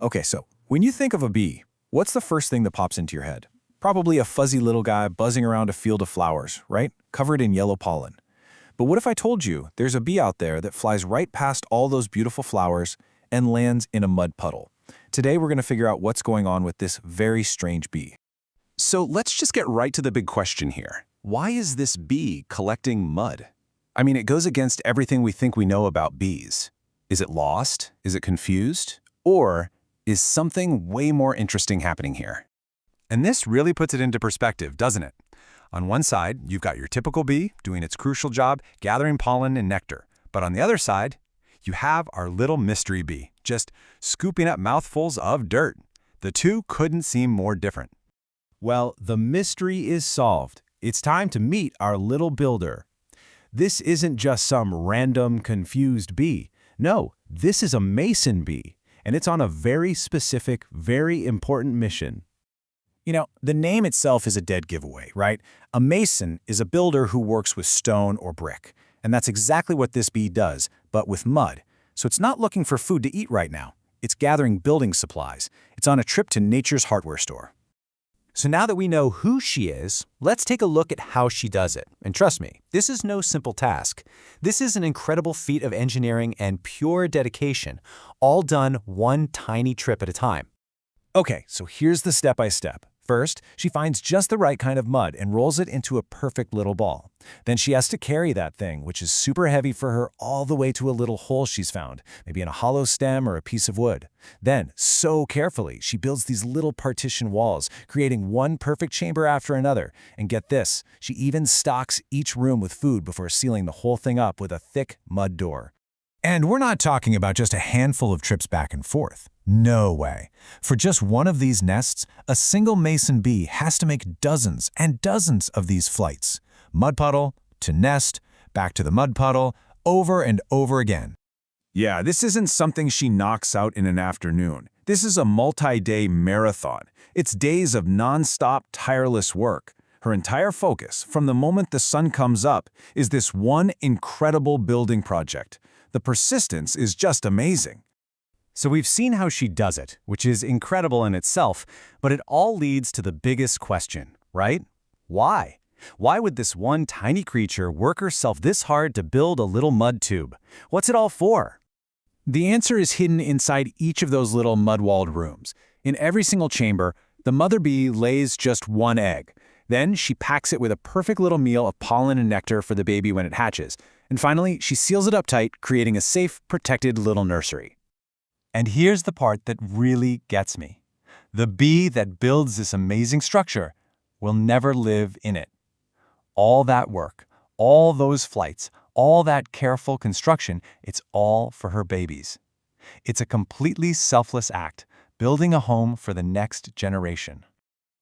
Okay, so when you think of a bee, what's the first thing that pops into your head? Probably a fuzzy little guy buzzing around a field of flowers, right? Covered in yellow pollen. But what if I told you there's a bee out there that flies right past all those beautiful flowers and lands in a mud puddle? Today we're going to figure out what's going on with this very strange bee. So let's just get right to the big question here. Why is this bee collecting mud? I mean, it goes against everything we think we know about bees. Is it lost? Is it confused? Or is something way more interesting happening here? And this really puts it into perspective, doesn't it? On one side, you've got your typical bee doing its crucial job, gathering pollen and nectar. But on the other side, you have our little mystery bee, just scooping up mouthfuls of dirt. The two couldn't seem more different. Well, the mystery is solved. It's time to meet our little builder. This isn't just some random, confused bee. No, this is a mason bee, and it's on a very specific, very important mission. You know, the name itself is a dead giveaway, right? A mason is a builder who works with stone or brick. And that's exactly what this bee does, but with mud. So it's not looking for food to eat right now. It's gathering building supplies. It's on a trip to nature's hardware store. So now that we know who she is, let's take a look at how she does it. And trust me, this is no simple task. This is an incredible feat of engineering and pure dedication, all done one tiny trip at a time. Okay, so here's the step-by-step. First, she finds just the right kind of mud and rolls it into a perfect little ball. Then she has to carry that thing, which is super heavy for her, all the way to a little hole she's found, maybe in a hollow stem or a piece of wood. Then, so carefully, she builds these little partition walls, creating one perfect chamber after another. And get this, she even stocks each room with food before sealing the whole thing up with a thick mud door. And we're not talking about just a handful of trips back and forth. No way. For just one of these nests, a single mason bee has to make dozens and dozens of these flights. Mud puddle to nest, back to the mud puddle, over and over again. Yeah, this isn't something she knocks out in an afternoon. This is a multi-day marathon. It's days of non-stop, tireless work. Her entire focus, from the moment the sun comes up, is this one incredible building project. The persistence is just amazing. So we've seen how she does it, which is incredible in itself, but it all leads to the biggest question, right? Why? Why would this one tiny creature work herself this hard to build a little mud tube? What's it all for? The answer is hidden inside each of those little mud-walled rooms. In every single chamber, the mother bee lays just one egg. Then she packs it with a perfect little meal of pollen and nectar for the baby when it hatches. And finally, she seals it up tight, creating a safe, protected little nursery. And here's the part that really gets me. The bee that builds this amazing structure will never live in it. All that work, all those flights, all that careful construction, it's all for her babies. It's a completely selfless act, building a home for the next generation.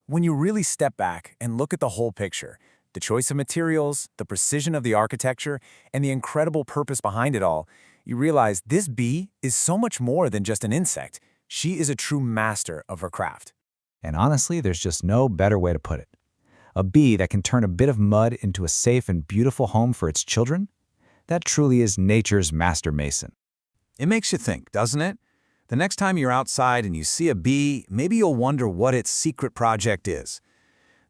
When you really step back and look at the whole picture, the choice of materials, the precision of the architecture, and the incredible purpose behind it all, you realize this bee is so much more than just an insect. She is a true master of her craft. And honestly, there's just no better way to put it. A bee that can turn a bit of mud into a safe and beautiful home for its children? That truly is nature's master mason. It makes you think, doesn't it? The next time you're outside and you see a bee, maybe you'll wonder what its secret project is.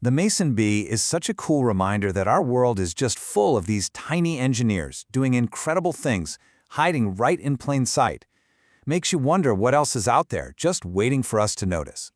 The mason bee is such a cool reminder that our world is just full of these tiny engineers doing incredible things, hiding right in plain sight. Makes you wonder what else is out there, just waiting for us to notice.